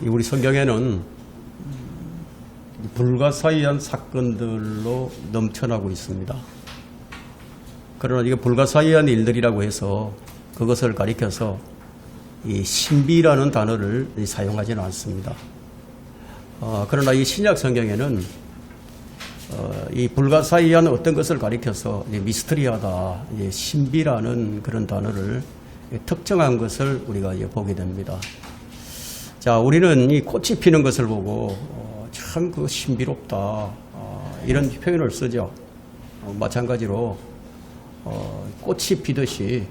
우리 성경에는 불가사의한 사건들로 넘쳐나고 있습니다. 그러나 이게 불가사의한 일들이라고 해서 그것을 가리켜서 이 신비라는 단어를 사용하지는 않습니다. 그러나 이 신약 성경에는 이 불가사의한 어떤 것을 가리켜서 미스터리하다, 신비라는 그런 단어를 특정한 것을 우리가 보게 됩니다. 자, 우리는 이 꽃이 피는 것을 보고 참 그 신비롭다, 이런 표현을 쓰죠. 마찬가지로 꽃이 피듯이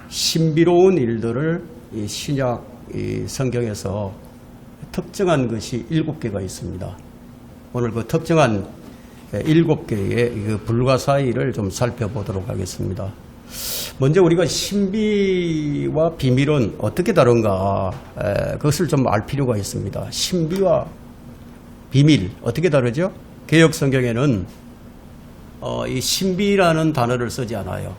신비로운 일들을 이 신약 이 성경에서 특정한 것이 7개가 있습니다. 오늘 그 특정한 7개의 그 불가사의를 좀 살펴보도록 하겠습니다. 먼저 우리가 신비와 비밀은 어떻게 다른가, 그것을 좀 알 필요가 있습니다. 신비와 비밀 어떻게 다르죠? 개역 성경에는 이 신비라는 단어를 쓰지 않아요.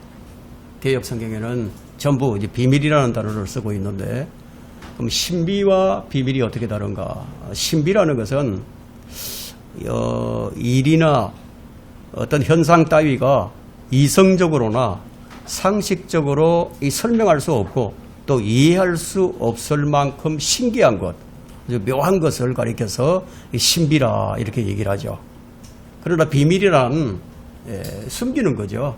개역 성경에는 전부 이제 비밀이라는 단어를 쓰고 있는데, 그럼 신비와 비밀이 어떻게 다른가? 신비라는 것은 일이나 어떤 현상 따위가 이성적으로나 상식적으로 설명할 수 없고 또 이해할 수 없을 만큼 신기한 것, 묘한 것을 가리켜서 신비라 이렇게 얘기를 하죠. 그러나 비밀이란 숨기는 거죠.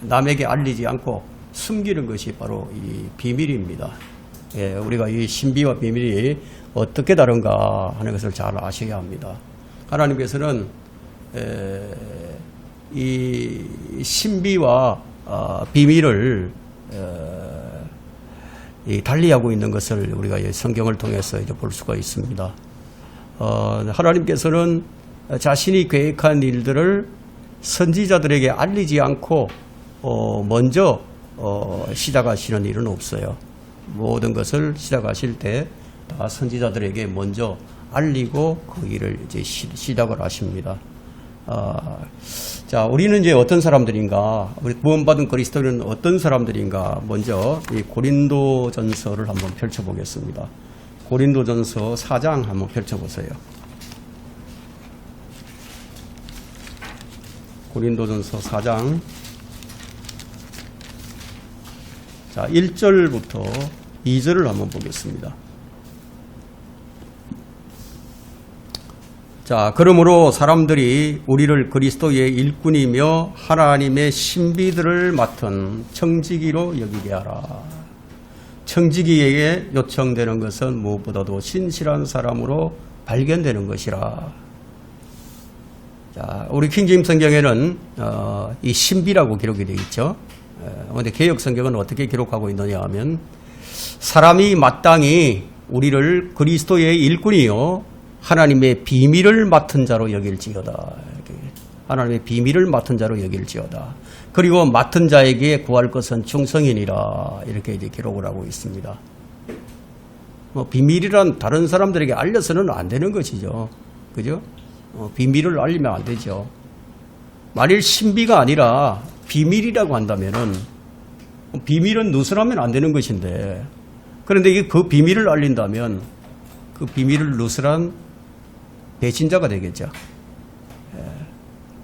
남에게 알리지 않고 숨기는 것이 바로 이 비밀입니다. 우리가 이 신비와 비밀이 어떻게 다른가 하는 것을 잘 아셔야 합니다. 하나님께서는 이 신비와 비밀을 달리하고 있는 것을 우리가 성경을 통해서 이제 볼 수가 있습니다. 하나님께서는 자신이 계획한 일들을 선지자들에게 알리지 않고 먼저 시작하시는 일은 없어요. 모든 것을 시작하실 때 다 선지자들에게 먼저 알리고 그 일을 이제 시작을 하십니다. 자, 우리는 이제 어떤 사람들인가, 우리 구원받은 그리스도인은 어떤 사람들인가, 먼저 이 고린도전서를 한번 펼쳐보겠습니다. 고린도전서 4장 한번 펼쳐보세요. 고린도전서 4장. 자, 1절부터 2절을 한번 보겠습니다. 자, 그러므로 사람들이 우리를 그리스도의 일꾼이며 하나님의 신비들을 맡은 청지기로 여기게 하라. 청지기에게 요청되는 것은 무엇보다도 신실한 사람으로 발견되는 것이라. 자, 우리 킹제임스 성경에는 이 신비라고 기록이 되어 있죠. 그런데 개역 성경은 어떻게 기록하고 있느냐 하면, 사람이 마땅히 우리를 그리스도의 일꾼이요 하나님의 비밀을 맡은 자로 여길지어다. 하나님의 비밀을 맡은 자로 여길지어다. 그리고 맡은 자에게 구할 것은 충성이니라. 이렇게 이제 기록을 하고 있습니다. 비밀이란 다른 사람들에게 알려서는 안 되는 것이죠. 그죠? 비밀을 알리면 안 되죠. 만일 신비가 아니라 비밀이라고 한다면은 비밀은 누설하면 안 되는 것인데, 그런데 이게 그 비밀을 알린다면 그 비밀을 누설한 배신자가 되겠죠.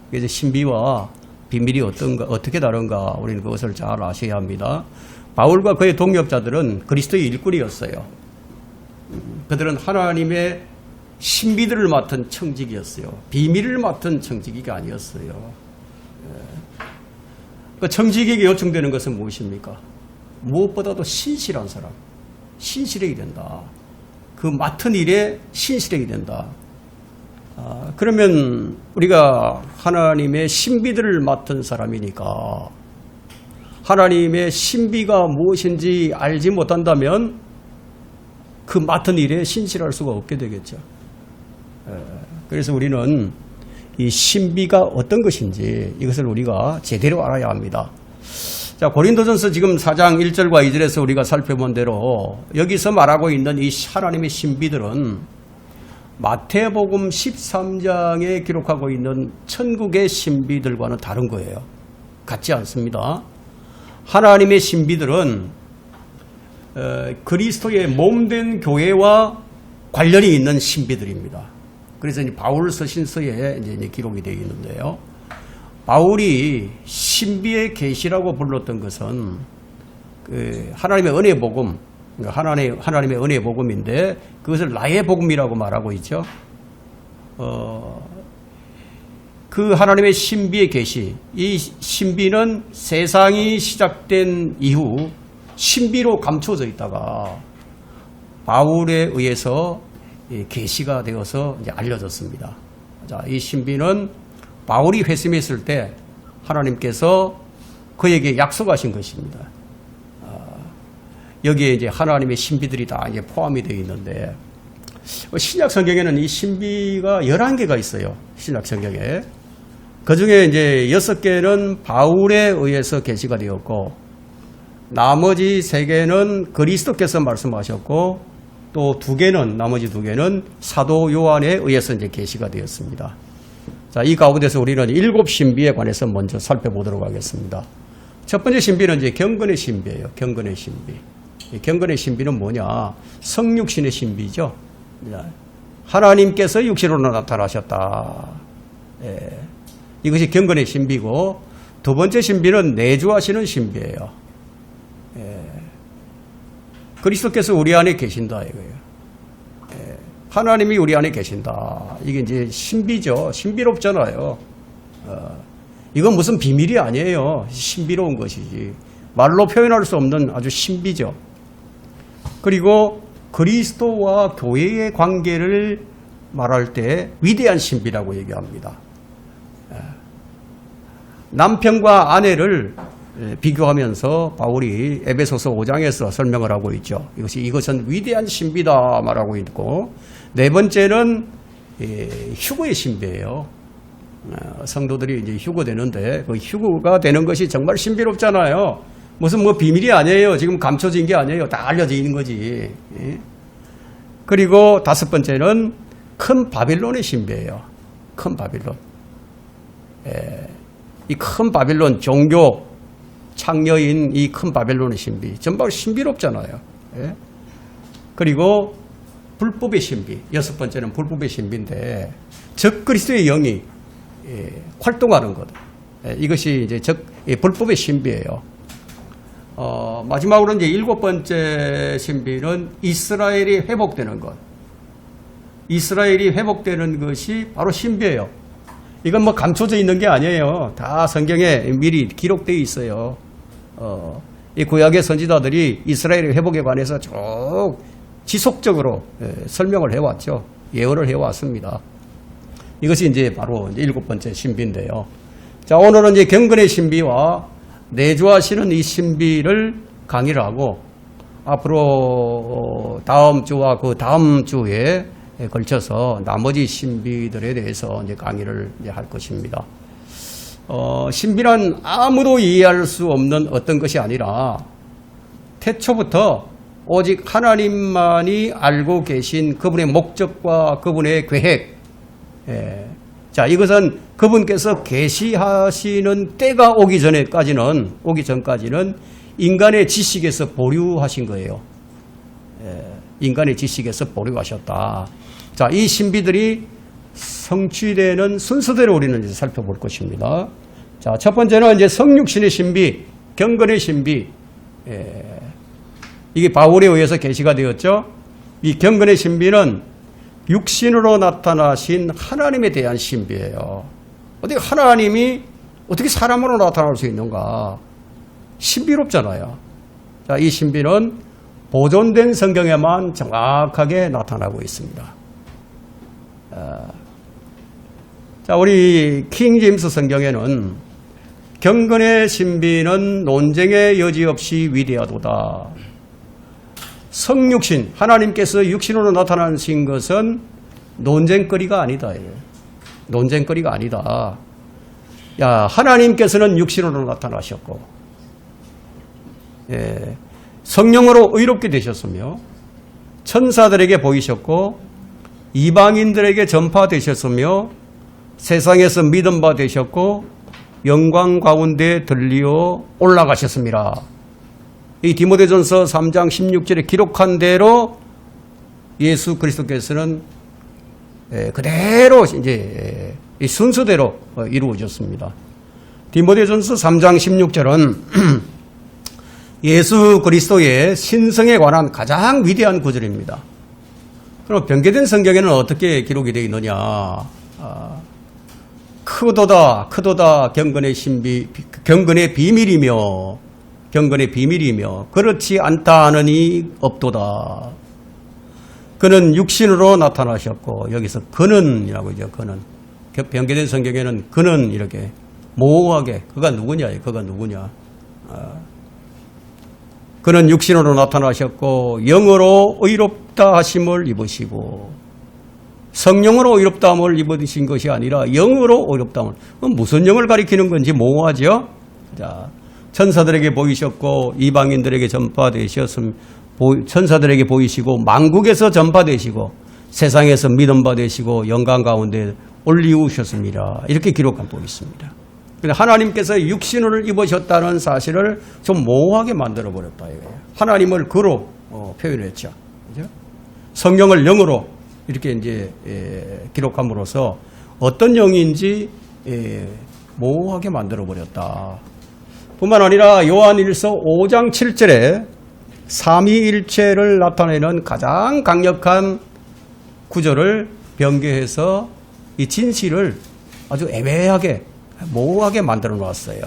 그래서 신비와 비밀이 어떻게 다른가, 우리는 그것을 잘 아셔야 합니다. 바울과 그의 동역자들은 그리스도의 일꾼이었어요. 그들은 하나님의 신비들을 맡은 청지기였어요. 비밀을 맡은 청지기가 아니었어요. 그 청지기에게 요청되는 것은 무엇입니까? 무엇보다도 신실한 사람, 신실해야 된다. 그 맡은 일에 신실해야 된다. 그러면 우리가 하나님의 신비들을 맡은 사람이니까 하나님의 신비가 무엇인지 알지 못한다면 그 맡은 일에 신실할 수가 없게 되겠죠. 그래서 우리는 이 신비가 어떤 것인지 이것을 우리가 제대로 알아야 합니다. 자, 고린도전서 지금 4장 1절과 2절에서 우리가 살펴본 대로 여기서 말하고 있는 이 하나님의 신비들은 마태복음 13장에 기록하고 있는 천국의 신비들과는 다른 거예요. 같지 않습니다. 하나님의 신비들은 그리스도의 몸된 교회와 관련이 있는 신비들입니다. 그래서 이제 바울 서신서에 이제 기록이 되어 있는데요. 바울이 신비의 계시라고 불렀던 것은 그 하나님의 은혜 복음, 하나님의 은혜 복음인데 그것을 나의 복음이라고 말하고 있죠. 그 하나님의 신비의 계시, 이 신비는 세상이 시작된 이후 신비로 감춰져 있다가 바울에 의해서 계시가 되어서 이제 알려졌습니다. 자, 이 신비는 바울이 회심했을 때 하나님께서 그에게 약속하신 것입니다. 여기에 이제 하나님의 신비들이 다 이제 포함이 되어 있는데 신약 성경에는 이 신비가 11개가 있어요. 신약 성경에. 그 중에 이제 6개는 바울에 의해서 계시가 되었고 나머지 3개는 그리스도께서 말씀하셨고 또 나머지 2개는 사도 요한에 의해서 이제 계시가 되었습니다. 자, 이 가운데서 우리는 7신비에 관해서 먼저 살펴보도록 하겠습니다. 첫 번째 신비는 이제 경건의 신비예요. 경건의 신비. 이 경건의 신비는 뭐냐? 성육신의 신비죠. 하나님께서 육신으로 나타나셨다. 예. 이것이 경건의 신비고, 두 번째 신비는 내주하시는 신비예요. 예. 그리스도께서 우리 안에 계신다 이거예요. 예. 하나님이 우리 안에 계신다. 이게 이제 신비죠. 신비롭잖아요. 이건 무슨 비밀이 아니에요. 신비로운 것이지. 말로 표현할 수 없는 아주 신비죠. 그리고 그리스도와 교회의 관계를 말할 때 위대한 신비라고 얘기합니다. 남편과 아내를 비교하면서 바울이 에베소서 5장에서 설명을 하고 있죠. 이것은 위대한 신비다 말하고 있고, 네 번째는 휴거의 신비예요. 성도들이 이제 휴거되는데 그 휴거가 되는 것이 정말 신비롭잖아요. 무슨 뭐 비밀이 아니에요. 지금 감춰진 게 아니에요. 다 알려져 있는 거지. 그리고 다섯 번째는 큰 바빌론의 신비예요. 큰 바빌론. 이 큰 바빌론 종교 창녀인 이 큰 바빌론의 신비. 전부 신비롭잖아요. 그리고 불법의 신비. 여섯 번째는 불법의 신비인데 적 그리스도의 영이 활동하는 것. 이것이 이제 불법의 신비예요. 마지막으로 이제 일곱 번째 신비는 이스라엘이 회복되는 것. 이스라엘이 회복되는 것이 바로 신비예요. 이건 뭐 감춰져 있는 게 아니에요. 다 성경에 미리 기록되어 있어요. 이 구약의 선지자들이 이스라엘의 회복에 관해서 쭉 지속적으로 설명을 해왔죠. 예언을 해왔습니다. 이것이 이제 바로 일곱 번째 신비인데요. 자, 오늘은 이제 경건의 신비와 내주하시는 이 신비를 강의를 하고 앞으로 다음 주와 그 다음 주에 걸쳐서 나머지 신비들에 대해서 이제 강의를 이제 할 것입니다. 신비란 아무도 이해할 수 없는 어떤 것이 아니라 태초부터 오직 하나님만이 알고 계신 그분의 목적과 그분의 계획. 자, 이것은 그분께서 계시하시는 때가 오기 전까지는 인간의 지식에서 보류하신 거예요. 인간의 지식에서 보류하셨다. 자, 이 신비들이 성취되는 순서대로 우리는 이제 살펴볼 것입니다. 자, 첫 번째는 이제 성육신의 신비, 경건의 신비. 이게 바울에 의해서 계시가 되었죠. 이 경건의 신비는 육신으로 나타나신 하나님에 대한 신비예요. 어떻게 하나님이 어떻게 사람으로 나타날 수 있는가? 신비롭잖아요. 자, 이 신비는 보존된 성경에만 정확하게 나타나고 있습니다. 자, 우리 킹 제임스 성경에는 경건의 신비는 논쟁의 여지 없이 위대하도다. 성육신, 하나님께서 육신으로 나타나신 것은 논쟁거리가 아니다. 논쟁거리가 아니다. 야, 하나님께서는 육신으로 나타나셨고, 성령으로 의롭게 되셨으며, 천사들에게 보이셨고, 이방인들에게 전파되셨으며, 세상에서 믿음 바 되셨고, 영광 가운데 들리어 올라가셨습니다. 이 디모데전서 3장 16절에 기록한 대로 예수 그리스도께서는 그대로 이제 이 순서대로 이루어졌습니다. 디모데전서 3장 16절은 예수 그리스도의 신성에 관한 가장 위대한 구절입니다. 그럼 변개된 성경에는 어떻게 기록이 되어 있느냐? 크도다 경건의 신비, 경건의 비밀이며 그렇지 않다 하느니 없도다. 그는 육신으로 나타나셨고, 여기서 그는이라고 하죠. 그는. 변개된 성경에는 그는 이렇게 모호하게 그가 누구냐? 그는 육신으로 나타나셨고 영으로 의롭다 하심을 입으시고, 성령으로 의롭다 함을 입으신 것이 아니라 영으로 의롭다 함을. 무슨 영을 가리키는 건지 모호하죠. 자, 천사들에게 보이셨고 이방인들에게 전파되셨음, 천사들에게 보이시고 만국에서 전파되시고 세상에서 믿음바 되시고 영광 가운데 올리우셨습니다. 이렇게 기록한 법이 있습니다. 하나님께서 육신을 입으셨다는 사실을 좀 모호하게 만들어버렸다 이거예요. 하나님을 그로 표현했죠. 그죠? 성령을 영으로 이렇게 이제 기록함으로써 어떤 영인지 모호하게 만들어버렸다. 뿐만 아니라 요한일서 5장 7절에 삼위일체를 나타내는 가장 강력한 구절을 변개해서 이 진실을 아주 애매하게 모호하게 만들어 놓았어요.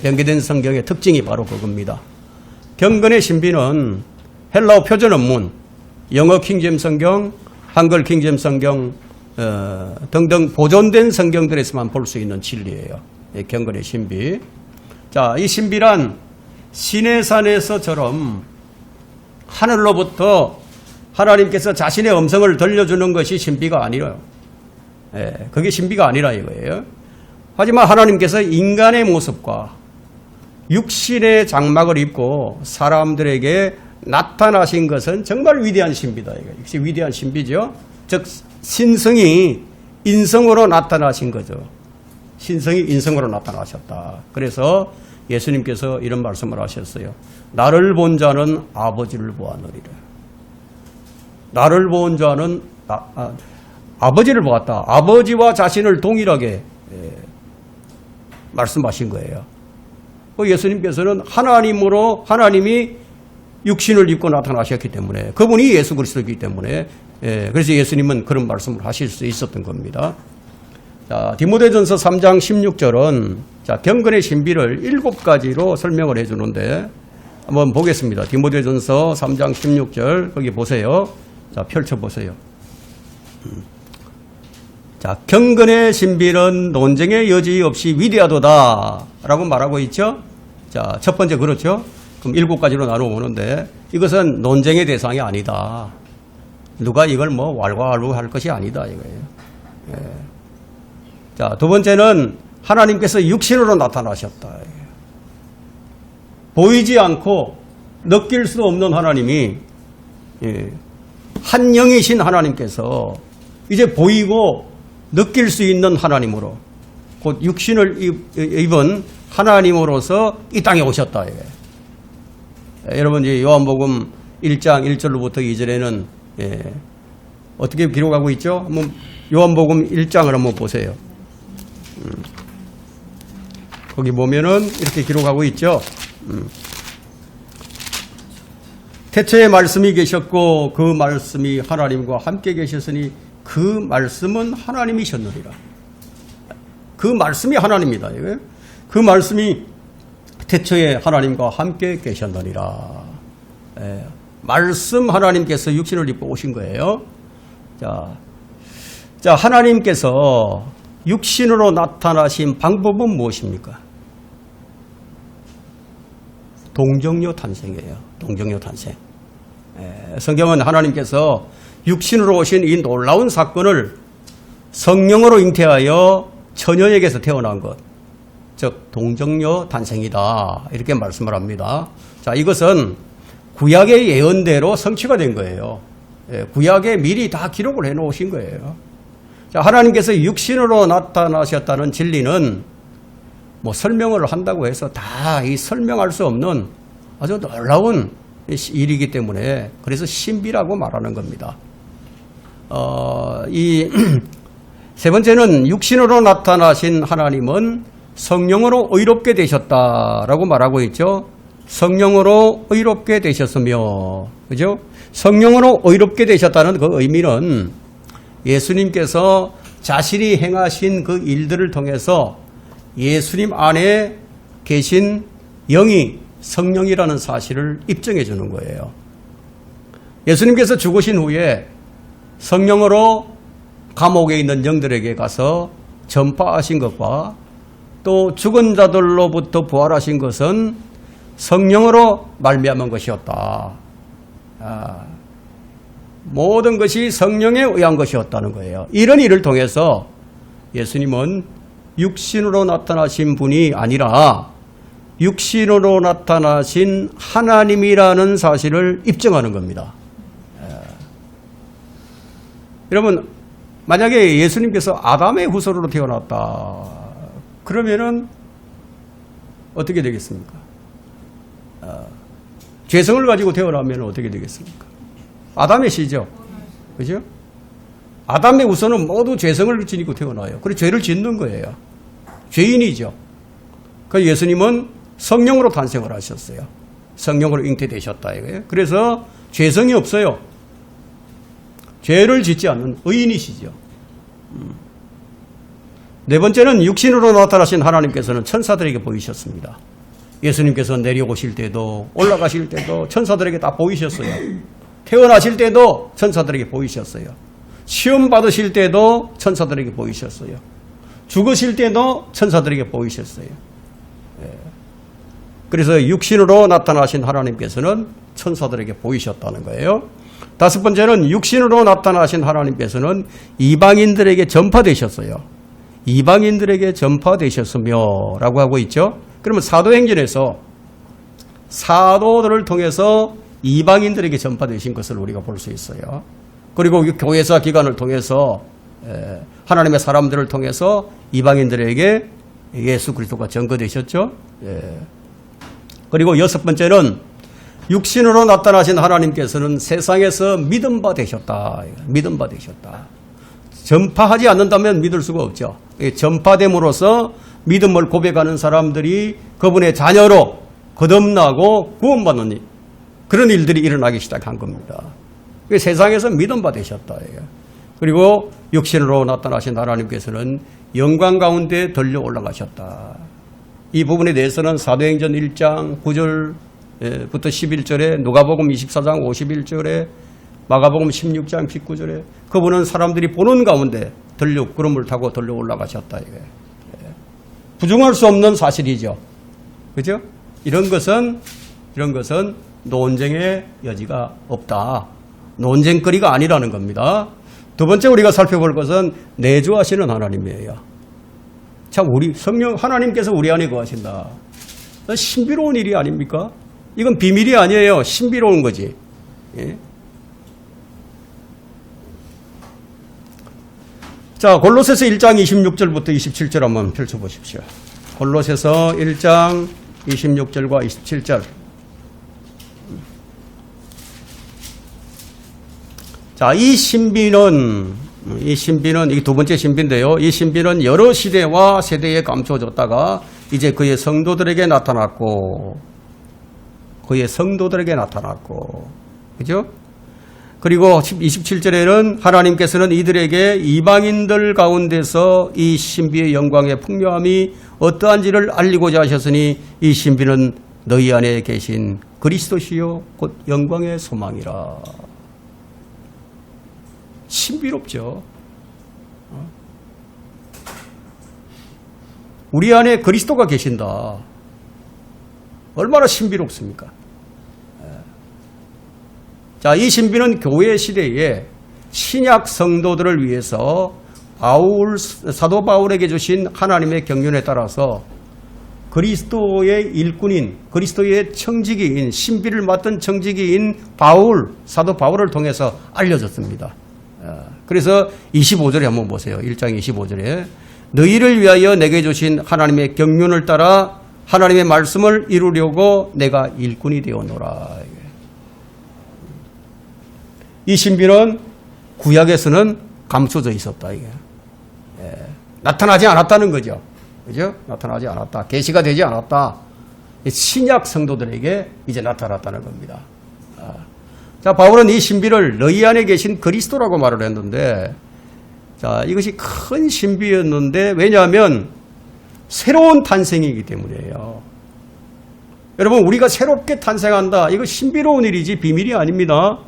변개된 성경의 특징이 바로 그겁니다. 경건의 신비는 헬라어 표준 원문, 영어 킹제임 성경, 한글 킹제임 성경 등등 보존된 성경들에서만 볼 수 있는 진리예요. 경건의 신비. 자, 이 신비란 시내산에서처럼 하늘로부터 하나님께서 자신의 음성을 들려주는 것이 신비가 아니라요. 그게 신비가 아니라 이거예요. 하지만 하나님께서 인간의 모습과 육신의 장막을 입고 사람들에게 나타나신 것은 정말 위대한 신비다. 이거 역시 위대한 신비죠. 즉 신성이 인성으로 나타나신 거죠. 신성이 인성으로 나타나셨다. 그래서 예수님께서 이런 말씀을 하셨어요. 나를 본 자는 아버지를 보았느니라. 나를 본 자는 아버지를 보았다. 아버지와 자신을 동일하게 말씀하신 거예요. 예수님께서는 하나님이 육신을 입고 나타나셨기 때문에, 그분이 예수 그리스도이기 때문에, 그래서 예수님은 그런 말씀을 하실 수 있었던 겁니다. 자, 디모데전서 3장 16절은 자, 경건의 신비를 7가지로 설명을 해주는데 한번 보겠습니다. 디모데전서 3장 16절 거기 보세요. 자, 펼쳐보세요. 자, 경건의 신비는 논쟁의 여지 없이 위대하도다 라고 말하고 있죠. 자, 첫 번째 그렇죠. 그럼 7가지로 나눠보는데 이것은 논쟁의 대상이 아니다. 누가 이걸 뭐 왈가왈부 할 것이 아니다 이거예요. 자, 두 번째는 하나님께서 육신으로 나타나셨다. 보이지 않고 느낄 수 없는 하나님이 한 영이신 하나님께서 이제 보이고 느낄 수 있는 하나님으로 곧 육신을 입은 하나님으로서 이 땅에 오셨다. 여러분 이제 요한복음 1장 1절로부터 2절에는 어떻게 기록하고 있죠? 한번 요한복음 1장을 한번 보세요. 거기 보면은 이렇게 기록하고 있죠. 태초에 말씀이 계셨고 그 말씀이 하나님과 함께 계셨으니 그 말씀은 하나님이셨느니라. 그 말씀이 하나님이다. 그 말씀이 태초에 하나님과 함께 계셨느니라. 말씀 하나님께서 육신을 입고 오신 거예요. 자, 하나님께서 육신으로 나타나신 방법은 무엇입니까? 동정녀 탄생이에요. 동정녀 탄생. 성경은 하나님께서 육신으로 오신 이 놀라운 사건을 성령으로 잉태하여 처녀에게서 태어난 것, 즉 동정녀 탄생이다 이렇게 말씀을 합니다. 자, 이것은 구약의 예언대로 성취가 된 거예요. 구약에 미리 다 기록을 해놓으신 거예요. 자, 하나님께서 육신으로 나타나셨다는 진리는 뭐 설명을 한다고 해서 다 이 설명할 수 없는 아주 놀라운 일이기 때문에 그래서 신비라고 말하는 겁니다. 이 세 번째는 육신으로 나타나신 하나님은 성령으로 의롭게 되셨다라고 말하고 있죠. 성령으로 의롭게 되셨으며, 그죠? 성령으로 의롭게 되셨다는 그 의미는 예수님께서 자신이 행하신 그 일들을 통해서 예수님 안에 계신 영이 성령이라는 사실을 입증해 주는 거예요. 예수님께서 죽으신 후에 성령으로 감옥에 있는 영들에게 가서 전파하신 것과 또 죽은 자들로부터 부활하신 것은 성령으로 말미암은 것이었다. 모든 것이 성령에 의한 것이었다는 거예요. 이런 일을 통해서 예수님은 육신으로 나타나신 분이 아니라 육신으로 나타나신 하나님이라는 사실을 입증하는 겁니다. 여러분, 만약에 예수님께서 아담의 후손으로 태어났다 그러면은 어떻게 되겠습니까? 죄성을 가지고 태어나면 어떻게 되겠습니까? 아담의 씨죠. 그죠? 아담의 후손은 모두 죄성을 지니고 태어나요. 그래서 죄를 짓는 거예요. 죄인이죠. 그 예수님은 성령으로 탄생을 하셨어요. 성령으로 잉태되셨다 이거예요. 그래서 죄성이 없어요. 죄를 짓지 않는 의인이시죠. 네 번째는 육신으로 나타나신 하나님께서는 천사들에게 보이셨습니다. 예수님께서 내려오실 때도 올라가실 때도 천사들에게 다 보이셨어요. 태어나실 때도 천사들에게 보이셨어요. 시험 받으실 때도 천사들에게 보이셨어요. 죽으실 때도 천사들에게 보이셨어요. 그래서 육신으로 나타나신 하나님께서는 천사들에게 보이셨다는 거예요. 다섯 번째는 육신으로 나타나신 하나님께서는 이방인들에게 전파되셨어요. 이방인들에게 전파되셨으며 라고 하고 있죠. 그러면 사도행전에서 사도들을 통해서 이방인들에게 전파되신 것을 우리가 볼 수 있어요. 그리고 교회사 기간을 통해서 하나님의 사람들을 통해서 이방인들에게 예수 그리스도가 전거되셨죠. 그리고 여섯 번째는 육신으로 나타나신 하나님께서는 세상에서 믿음 바 되셨다. 믿음 바 되셨다. 전파하지 않는다면 믿을 수가 없죠. 전파됨으로써 믿음을 고백하는 사람들이 그분의 자녀로 거듭나고 구원받는 그런 일들이 일어나기 시작한 겁니다. 세상에서 믿음 바 되셨다. 그리고 육신으로 나타나신 하나님께서는 영광 가운데 들려 올라가셨다. 이 부분에 대해서는 사도행전 1장 9절부터 11절에 누가복음 24장 51절에 마가복음 16장 19절에 그분은 사람들이 보는 가운데 구름을 타고 들려 올라가셨다. 부정할 수 없는 사실이죠. 그죠? 이런 것은 논쟁의 여지가 없다. 논쟁거리가 아니라는 겁니다. 두 번째 우리가 살펴볼 것은 내주하시는 하나님이에요. 참 성령 하나님께서 우리 안에 거하신다. 신비로운 일이 아닙니까? 이건 비밀이 아니에요. 신비로운 거지. 예? 자, 골로새서 1장 26절부터 27절 한번 펼쳐보십시오. 골로새서 1장 26절과 27절. 자, 이 신비는 이게 두 번째 신비인데요. 이 신비는 여러 시대와 세대에 감춰졌다가 이제 그의 성도들에게 나타났고, 그죠? 그리고 27절에는 하나님께서는 이들에게 이방인들 가운데서 이 신비의 영광의 풍요함이 어떠한지를 알리고자 하셨으니 이 신비는 너희 안에 계신 그리스도시요 곧 영광의 소망이라. 신비롭죠. 우리 안에 그리스도가 계신다. 얼마나 신비롭습니까? 자, 이 신비는 교회 시대에 신약 성도들을 위해서 사도 바울에게 주신 하나님의 경륜에 따라서 그리스도의 일꾼인, 그리스도의 청지기인, 신비를 맡은 청지기인 사도 바울을 통해서 알려졌습니다. 그래서 25절에 한번 보세요. 1장 25절에 너희를 위하여 내게 주신 하나님의 경륜을 따라 하나님의 말씀을 이루려고 내가 일꾼이 되었노라. 이 신비는 구약에서는 감춰져 있었다. 이게 나타나지 않았다는 거죠. 그죠? 나타나지 않았다. 계시가 되지 않았다. 신약 성도들에게 이제 나타났다는 겁니다. 자, 바울은 이 신비를 너희 안에 계신 그리스도라고 말을 했는데, 자, 이것이 큰 신비였는데, 왜냐하면 새로운 탄생이기 때문이에요. 여러분, 우리가 새롭게 탄생한다. 이거 신비로운 일이지 비밀이 아닙니다.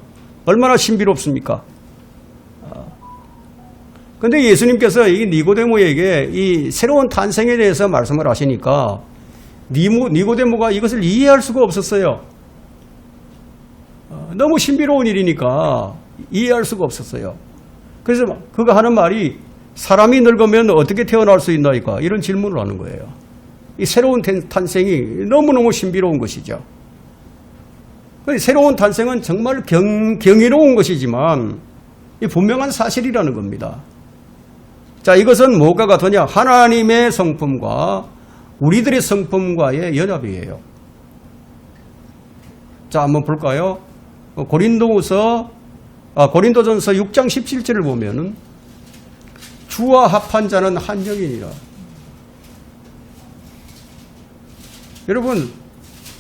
얼마나 신비롭습니까? 근데 예수님께서 이 니고데모에게 이 새로운 탄생에 대해서 말씀을 하시니까 니고데모가 이것을 이해할 수가 없었어요. 너무 신비로운 일이니까 이해할 수가 없었어요. 그래서 그가 하는 말이 사람이 늙으면 어떻게 태어날 수 있나이까? 이런 질문을 하는 거예요. 이 새로운 탄생이 너무너무 신비로운 것이죠. 새로운 탄생은 정말 경이로운 것이지만 이 분명한 사실이라는 겁니다. 자, 이것은 뭐가 같으냐? 하나님의 성품과 우리들의 성품과의 연합이에요. 자, 한번 볼까요? 고린도전서 6장 17절을 보면은 주와 합한 자는 한 영이니라. 여러분,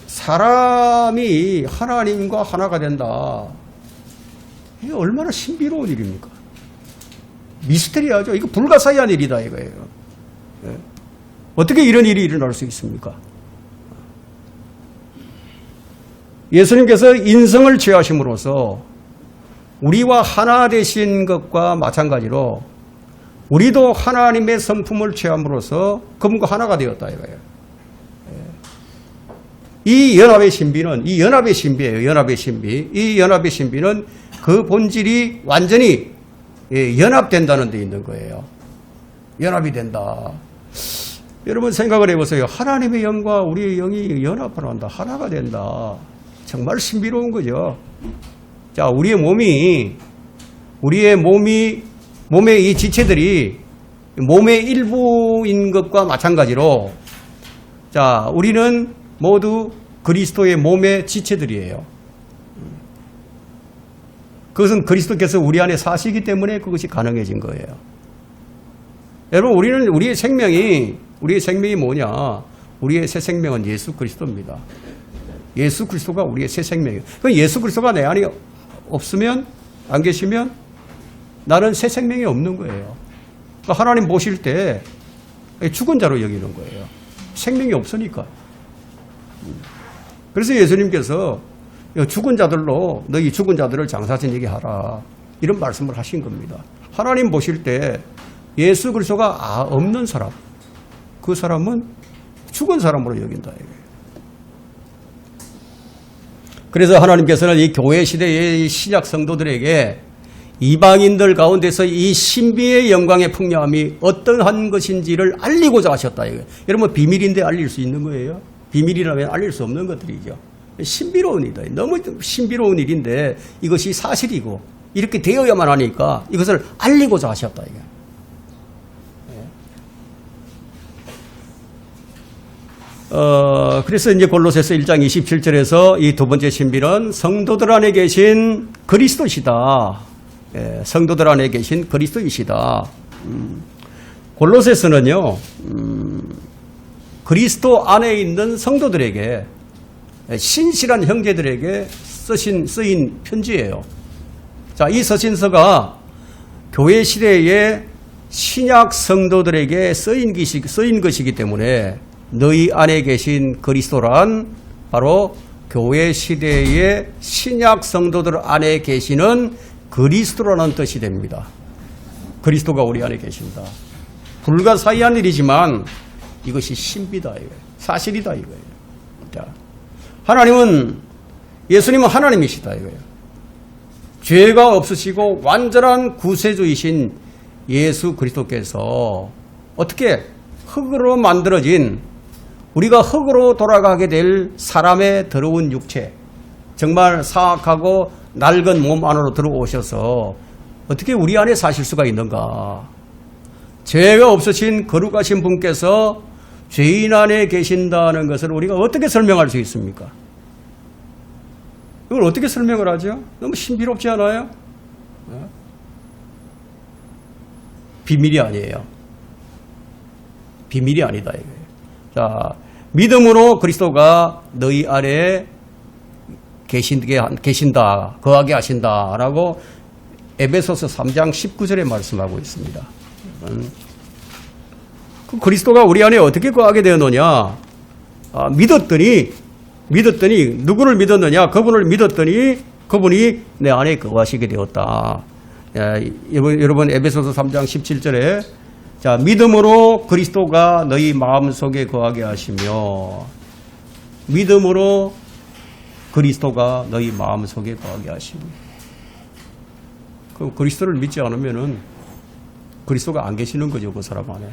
사람이 하나님과 하나가 된다. 이게 얼마나 신비로운 일입니까? 미스테리하죠. 이거 불가사의한 일이다 이거예요. 어떻게 이런 일이 일어날 수 있습니까? 예수님께서 인성을 취하심으로써 우리와 하나 되신 것과 마찬가지로 우리도 하나님의 성품을 취함으로써 그분과 하나가 되었다 이거예요. 이 연합의 신비는 이 연합의 신비예요. 연합의 신비. 이 연합의 신비는 그 본질이 완전히 연합된다는 데 있는 거예요. 연합이 된다. 여러분 생각을 해보세요. 하나님의 영과 우리의 영이 연합을 한다. 하나가 된다. 정말 신비로운 거죠. 자, 우리의 몸의 이 지체들이 몸의 일부인 것과 마찬가지로 자, 우리는 모두 그리스도의 몸의 지체들이에요. 그것은 그리스도께서 우리 안에 사시기 때문에 그것이 가능해진 거예요. 여러분, 우리의 생명이 뭐냐? 우리의 새 생명은 예수 그리스도입니다. 예수 그리스도가 우리의 새 생명이에요. 예수 그리스도가 내 안에 없으면, 안 계시면 나는 새 생명이 없는 거예요. 그러니까 하나님 보실 때 죽은 자로 여기는 거예요. 생명이 없으니까. 그래서 예수님께서 죽은 자들로 너희 죽은 자들을 장사지니게 하라. 이런 말씀을 하신 겁니다. 하나님 보실 때 예수 그리스도가 없는 사람, 그 사람은 죽은 사람으로 여긴다. 그래서 하나님께서는 이 교회 시대의 신약 성도들에게 이방인들 가운데서 이 신비의 영광의 풍요함이 어떠한 것인지를 알리고자 하셨다. 여러분, 비밀인데 알릴 수 있는 거예요? 비밀이라면 알릴 수 없는 것들이죠. 신비로운 일이다. 너무 신비로운 일인데 이것이 사실이고 이렇게 되어야만 하니까 이것을 알리고자 하셨다. 이게. 그래서 이제 골로새서 1장 27절에서 이 두 번째 신비는 성도들 안에 계신 그리스도시다. 성도들 안에 계신 그리스도이시다. 골로새서는요, 그리스도 안에 있는 성도들에게 신실한 형제들에게 쓰인 편지예요. 자, 이 서신서가 교회 시대의 신약 성도들에게 쓰인 것이기 때문에 너희 안에 계신 그리스도란 바로 교회 시대의 신약 성도들 안에 계시는 그리스도라는 뜻이 됩니다. 그리스도가 우리 안에 계신다. 불가사의한 일이지만 이것이 신비다 이거예요. 사실이다 이거예요. 자, 예수님은 하나님이시다 이거예요. 죄가 없으시고 완전한 구세주이신 예수 그리스도께서 어떻게 흙으로 만들어진 우리가 흙으로 돌아가게 될 사람의 더러운 육체, 정말 사악하고 낡은 몸 안으로 들어오셔서 어떻게 우리 안에 사실 수가 있는가? 죄가 없으신 거룩하신 분께서 죄인 안에 계신다는 것을 우리가 어떻게 설명할 수 있습니까? 이걸 어떻게 설명을 하죠? 너무 신비롭지 않아요? 비밀이 아니에요. 비밀이 아니다 이거예요. 자, 믿음으로 그리스도가 너희 안에 계신다, 거하게 하신다라고 에베소서 3장 19절에 말씀하고 있습니다. 그 그리스도가 우리 안에 어떻게 거하게 되었느냐? 믿었더니 누구를 믿었느냐? 그분을 믿었더니 그분이 내 안에 거하시게 되었다. 여러분 에베소서 3장 17절에 자, 믿음으로 그리스도가 너희 마음속에 거하게 하시며 믿음으로 그리스도가 너희 마음속에 거하게 하시며 그 그리스도를 믿지 않으면은 그리스도가 안 계시는 거죠. 그 사람 안에.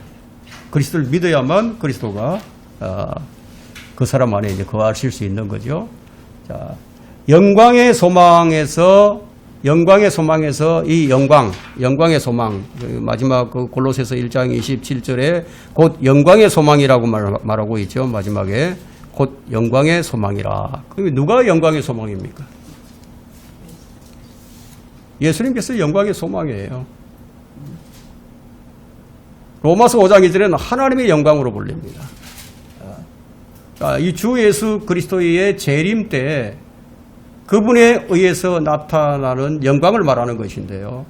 그리스도를 믿어야만 그리스도가 그 사람 안에 이제 거하실 수 있는 거죠. 자, 영광의 소망에서 이 영광의 소망, 마지막 그 골로새서 1장 27절에 곧 영광의 소망이라고 말하고 있죠. 마지막에 곧 영광의 소망이라. 그럼 누가 영광의 소망입니까? 예수님께서 영광의 소망이에요. 로마서 5장 2절에는 하나님의 영광으로 불립니다. 이 주 예수 그리스도의 재림 때 그분에 의해서 나타나는 영광을 말하는 것인데요.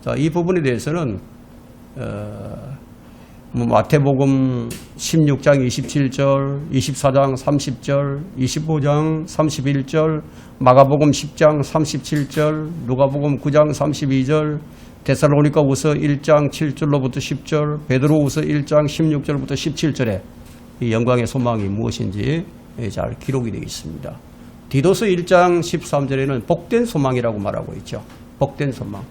자, 이 부분에 대해서는 마태복음 16장 27절, 24장 30절, 25장 31절, 마가복음 10장 37절, 누가복음 9장 32절, 데살로니가후서 1장 7절로부터 10절, 베드로후서 1장 16절부터 17절에 이 영광의 소망이 무엇인지 잘 기록이 되어 있습니다. 디도서 1장 13절에는 복된 소망이라고 말하고 있죠. 복된 소망.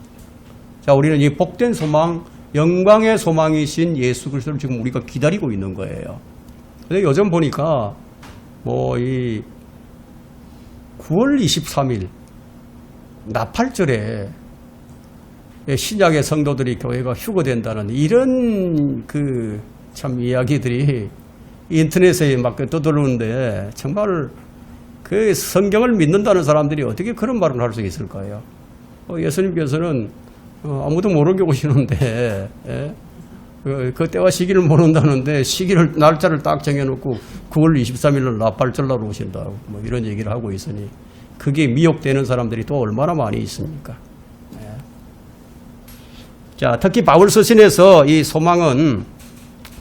자, 우리는 이 복된 소망, 영광의 소망이신 예수 그리스도를 지금 우리가 기다리고 있는 거예요. 근데 요즘 보니까 이 9월 23일 나팔절에 신약의 성도들이 교회가 휴거된다는 이런 참 이야기들이 인터넷에 막 떠도르는데 정말 그 성경을 믿는다는 사람들이 어떻게 그런 말을 할 수 있을까요? 예수님께서는 아무도 모르게 오시는데 그 때와 시기를 모른다는데 시기를 날짜를 딱 정해놓고 9월 23일날 나팔절날 오신다고 이런 얘기를 하고 있으니 그게 미혹되는 사람들이 또 얼마나 많이 있습니까? 자, 특히 바울 서신에서 이 소망은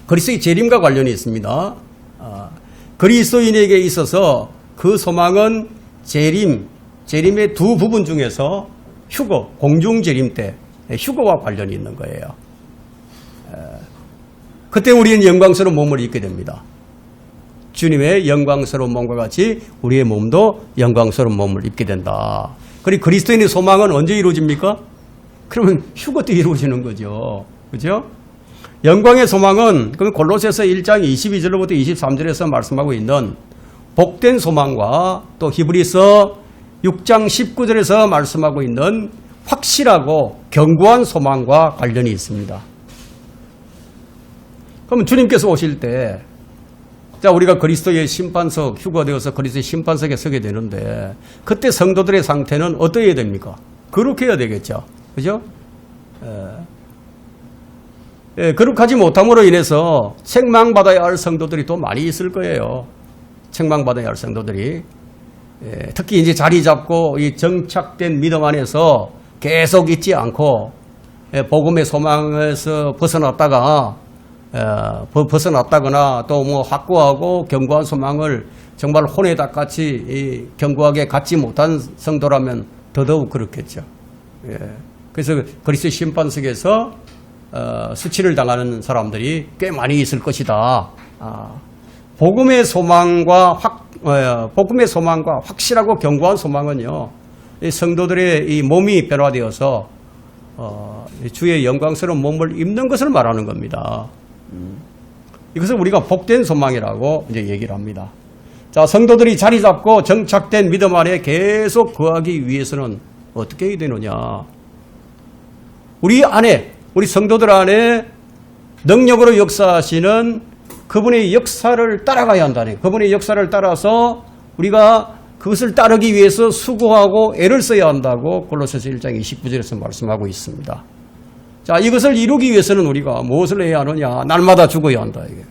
그리스도의 재림과 관련이 있습니다. 그리스도인에게 있어서 그 소망은 재림의 두 부분 중에서 휴거, 공중재림 때 휴거와 관련이 있는 거예요. 그때 우리는 영광스러운 몸을 입게 됩니다. 주님의 영광스러운 몸과 같이 우리의 몸도 영광스러운 몸을 입게 된다. 그리고 그리스도인의 소망은 언제 이루어집니까? 그러면 휴거 때 이루어지는 거죠. 그죠? 영광의 소망은 골로새서 1장 22절로부터 23절에서 말씀하고 있는 복된 소망과 또 히브리서 6장 19절에서 말씀하고 있는 확실하고 견고한 소망과 관련이 있습니다. 그러면 주님께서 오실 때 우리가 그리스도의 심판석, 휴거되어서 그리스도의 심판석에 서게 되는데 그때 성도들의 상태는 어떠해야 됩니까? 거룩해야 되겠죠. 그죠? 거룩하지 못함으로 인해서 책망받아야 할 성도들이 또 많이 있을 거예요. 책망받아야 할 성도들이. 특히 이제 자리 잡고 이 정착된 믿음 안에서 계속 있지 않고 복음의 소망에서 벗어났다거나 또 확고하고 견고한 소망을 정말 혼에 닭같이 견고하게 갖지 못한 성도라면 더더욱 그렇겠죠. 그래서 그리스도의 심판석에서 수치를 당하는 사람들이 꽤 많이 있을 것이다. 복음의 소망과 확실하고 견고한 소망은요, 이 성도들의 이 몸이 변화되어서 주의 영광스러운 몸을 입는 것을 말하는 겁니다. 이것을 우리가 복된 소망이라고 이제 얘기를 합니다. 자, 성도들이 자리 잡고 정착된 믿음 안에 계속 거하기 위해서는 어떻게 해야 되느냐? 우리 성도들 안에 능력으로 역사하시는 그분의 역사를 따라가야 한다네. 그분의 역사를 따라서 우리가 그것을 따르기 위해서 수고하고 애를 써야 한다고 골로새서 1장 29절에서 말씀하고 있습니다. 자, 이것을 이루기 위해서는 우리가 무엇을 해야 하느냐? 날마다 죽어야 한다, 이게.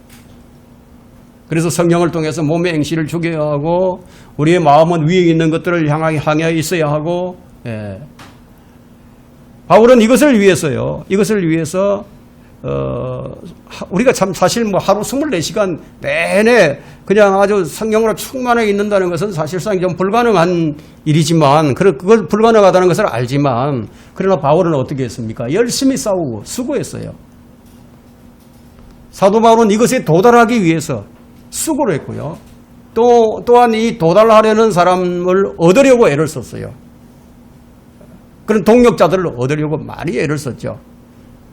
그래서 성령을 통해서 몸의 행실을 죽여야 하고, 우리의 마음은 위에 있는 것들을 향하여 있어야 하고, 예. 바울은 이것을 위해서요. 이것을 위해서, 우리가 참 사실 뭐 하루 24시간 내내 그냥 아주 성령으로 충만하게 있는다는 것은 사실상 좀 불가능한 일이지만, 그걸 불가능하다는 것을 알지만, 그러나 바울은 어떻게 했습니까? 열심히 싸우고 수고했어요. 사도 바울은 이것에 도달하기 위해서 수고를 했고요. 또한 이 도달하려는 사람을 얻으려고 애를 썼어요. 그런 동력자들을 얻으려고 많이 애를 썼죠.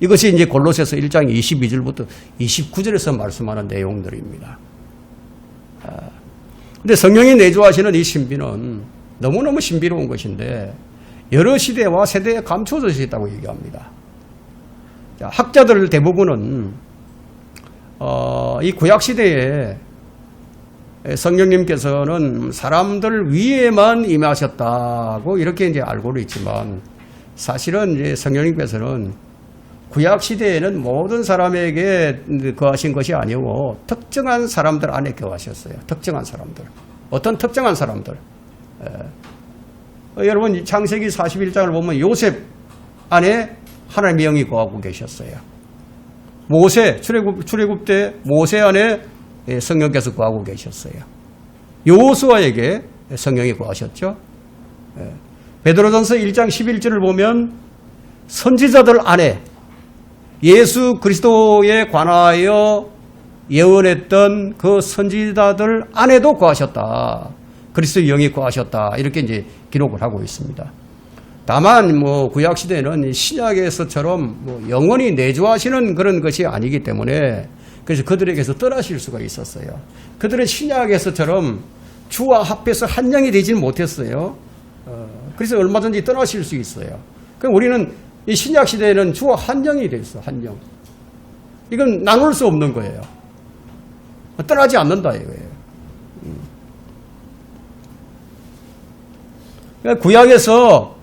이것이 이제 골로새서 1장 22절부터 29절에서 말씀하는 내용들입니다. 근데 성령이 내주하시는 이 신비는 너무너무 신비로운 것인데 여러 시대와 세대에 감춰져 있다고 얘기합니다. 자, 학자들 대부분은 이 구약시대에 성령님께서는 사람들 위에만 임하셨다고 이렇게 이제 알고는 있지만 사실은 이제 성령님께서는 구약 시대에는 모든 사람에게 거하신 것이 아니고 특정한 사람들 안에 거하셨어요. 특정한 사람들. 어떤 특정한 사람들. 여러분 창세기 41장을 보면 요셉 안에 하나님의 영이 거하고 계셨어요. 모세 출애굽 때 모세 안에 성령께서 거하고 계셨어요. 여호수아에게 성령이 거하셨죠. 베드로전서 1장 11절을 보면 선지자들 안에 예수 그리스도에 관하여 예언했던 그 선지자들 안에도 거하셨다. 그리스도의 영이 거하셨다. 이렇게 이제 기록을 하고 있습니다. 다만 뭐 구약 시대는 신약에서처럼 뭐 영원히 내주하시는 그런 것이 아니기 때문에 그래서 그들에게서 떠나실 수가 있었어요. 그들은 신약에서처럼 주와 합해서 한 영이 되지는 못했어요. 그래서 얼마든지 떠나실 수 있어요. 그럼 우리는 이 신약 시대에는 주와 한 영이 돼 있어, 한 영. 이건 나눌 수 없는 거예요. 떠나지 않는다 이거예요. 그러니까 구약에서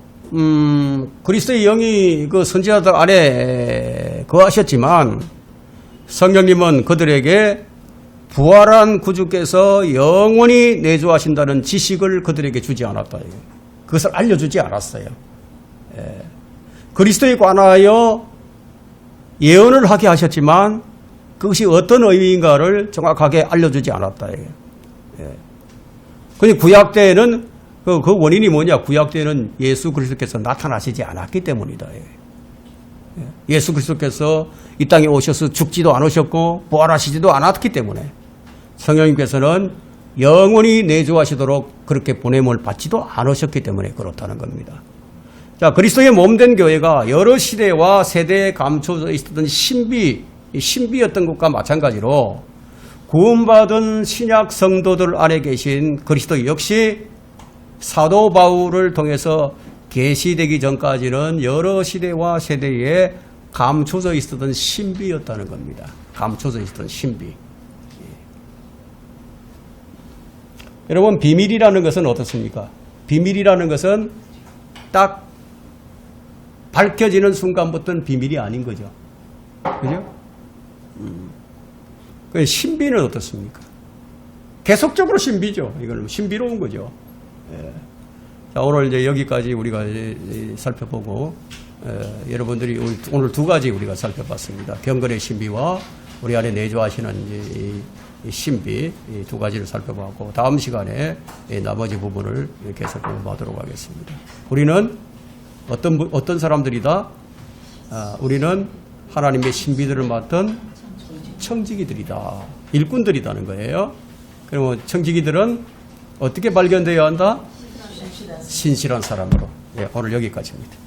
그리스도의 영이 그 선지자들 안에 거하셨지만 성령님은 그들에게 부활한 구주께서 영원히 내주하신다는 지식을 그들에게 주지 않았다. 그것을 알려주지 않았어요. 그리스도에 관하여 예언을 하게 하셨지만 그것이 어떤 의미인가를 정확하게 알려주지 않았다. 근데 구약 때에는 그 원인이 뭐냐? 구약 때에는 예수 그리스도께서 나타나시지 않았기 때문이다. 예수 그리스도께서 이 땅에 오셔서 죽지도 않으셨고 부활하시지도 않았기 때문에 성령님께서는 영원히 내주하시도록 그렇게 보냄을 받지도 않으셨기 때문에 그렇다는 겁니다. 자, 그리스도의 몸된 교회가 여러 시대와 세대에 감춰져 있었던 신비였던 것과 마찬가지로 구원받은 신약 성도들 안에 계신 그리스도 역시 사도 바울을 통해서 계시되기 전까지는 여러 시대와 세대에 감춰져 있었던 신비였다는 겁니다. 감춰져 있었던 신비. 여러분, 비밀이라는 것은 어떻습니까? 비밀이라는 것은 딱 밝혀지는 순간부터는 비밀이 아닌 거죠. 그죠? 신비는 어떻습니까? 계속적으로 신비죠. 이거는 신비로운 거죠. 예. 자, 오늘 이제 여기까지 우리가 살펴보고, 여러분들이 오늘 두 가지 우리가 살펴봤습니다. 경건의 신비와 우리 안에 내주하시는 이 신비, 이 두 가지를 살펴봤고, 다음 시간에 나머지 부분을 계속 공부하도록 하겠습니다. 우리는 어떤 사람들이다? 우리는 하나님의 신비들을 맡은 청지기들이다. 일꾼들이라는 거예요. 그러면 청지기들은 어떻게 발견되어야 한다? 신실한 사람으로. 네, 오늘 여기까지입니다.